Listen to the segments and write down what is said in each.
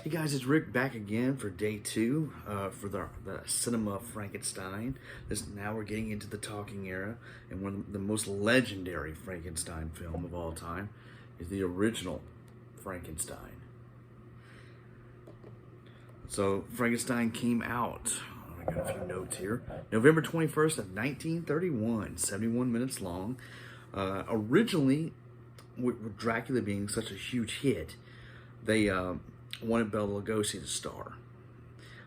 Hey guys, it's Rick back again for day two for the cinema Frankenstein. Now we're getting into the talking era, and one of the most legendary Frankenstein film of all time is the original Frankenstein. So Frankenstein came out, I got a few notes here, November 21st of 1931, 71 minutes long. Originally, with Dracula being such a huge hit, they wanted Bela Lugosi to star.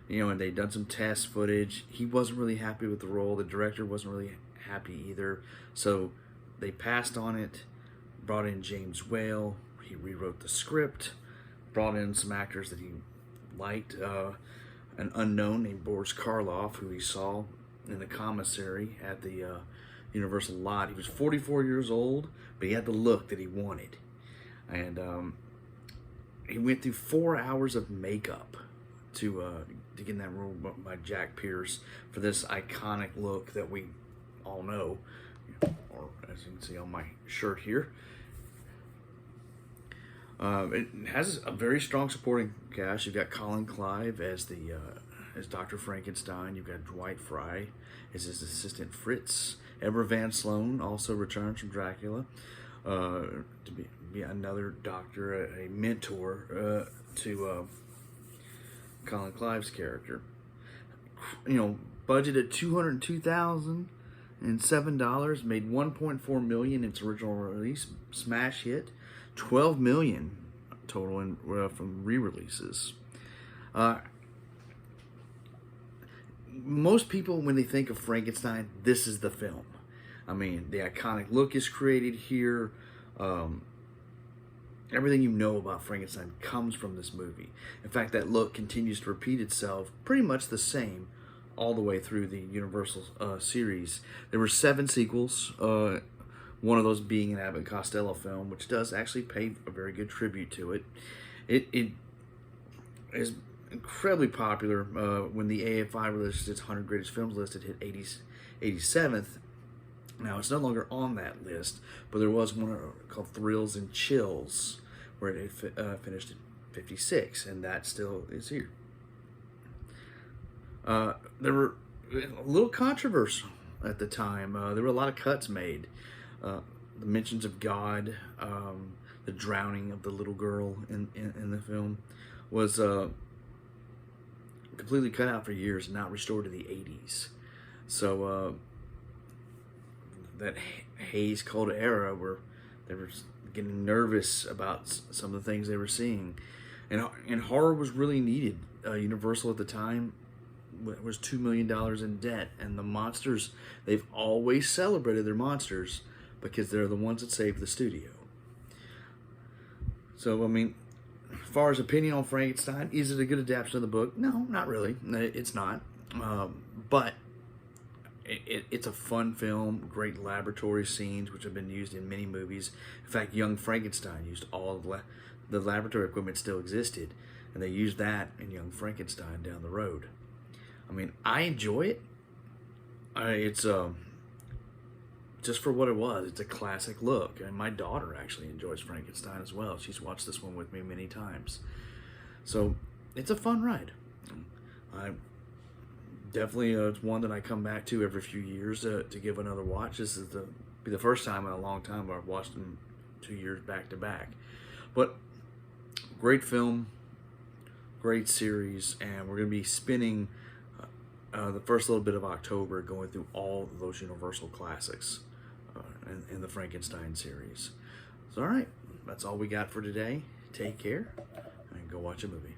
And they'd done some test footage. He wasn't really happy with the role. The director wasn't really happy either. So they passed on it, brought in James Whale. He rewrote the script, brought in some actors that he liked. An unknown named Boris Karloff, who he saw in the commissary at the Universal lot. He was 44 years old, but he had the look that he wanted. And he went through 4 hours of makeup to get in that role by Jack Pierce for this iconic look that we all know, or as you can see on my shirt here. It has a very strong supporting cast. You've got Colin Clive as as Dr. Frankenstein. You've got Dwight Frye as his assistant Fritz. Eber Van Sloan also returns from Dracula to be another doctor, a mentor to Colin Clive's character. Budget at $202,007, made $1.4 million in its original release, smash hit, $12 million total from re-releases. Most people, when they think of Frankenstein, this is the film. I mean, the iconic look is created here. Everything you know about Frankenstein comes from this movie. In fact, that look continues to repeat itself pretty much the same all the way through the Universal series. There were 7 sequels, one of those being an Abbott and Costello film, which does actually pay a very good tribute to it. It is incredibly popular. When the AFI released its 100 Greatest Films list, it hit 87th. Now, it's no longer on that list, but there was one called Thrills and Chills, where it finished at 56, and that still is here. There were a little controversial at the time. There were a lot of cuts made. The mentions of God, the drowning of the little girl in the film was completely cut out for years and not restored to the 80s. So that haze cult era where they were getting nervous about some of the things they were seeing, and horror was really needed. Universal at the time was $2 million in debt, and the monsters, they've always celebrated their monsters because they're the ones that saved the studio. So I mean, as far as opinion on Frankenstein, is it a good adaptation of the book? No, not really. It's not. But it's a fun film, great laboratory scenes, which have been used in many movies. In fact, Young Frankenstein used all the laboratory equipment still existed, and they used that in Young Frankenstein down the road. I mean, I enjoy it. It's just for what it was. It's a classic look, and my daughter actually enjoys Frankenstein as well. She's watched this one with me many times. So it's a fun ride. Definitely, it's one that I come back to every few years to give another watch. This is be the first time in a long time where I've watched them 2 years back to back. But great film, great series, and we're going to be spending the first little bit of October going through all of those Universal classics in the Frankenstein series. So, all right, that's all we got for today. Take care and go watch a movie.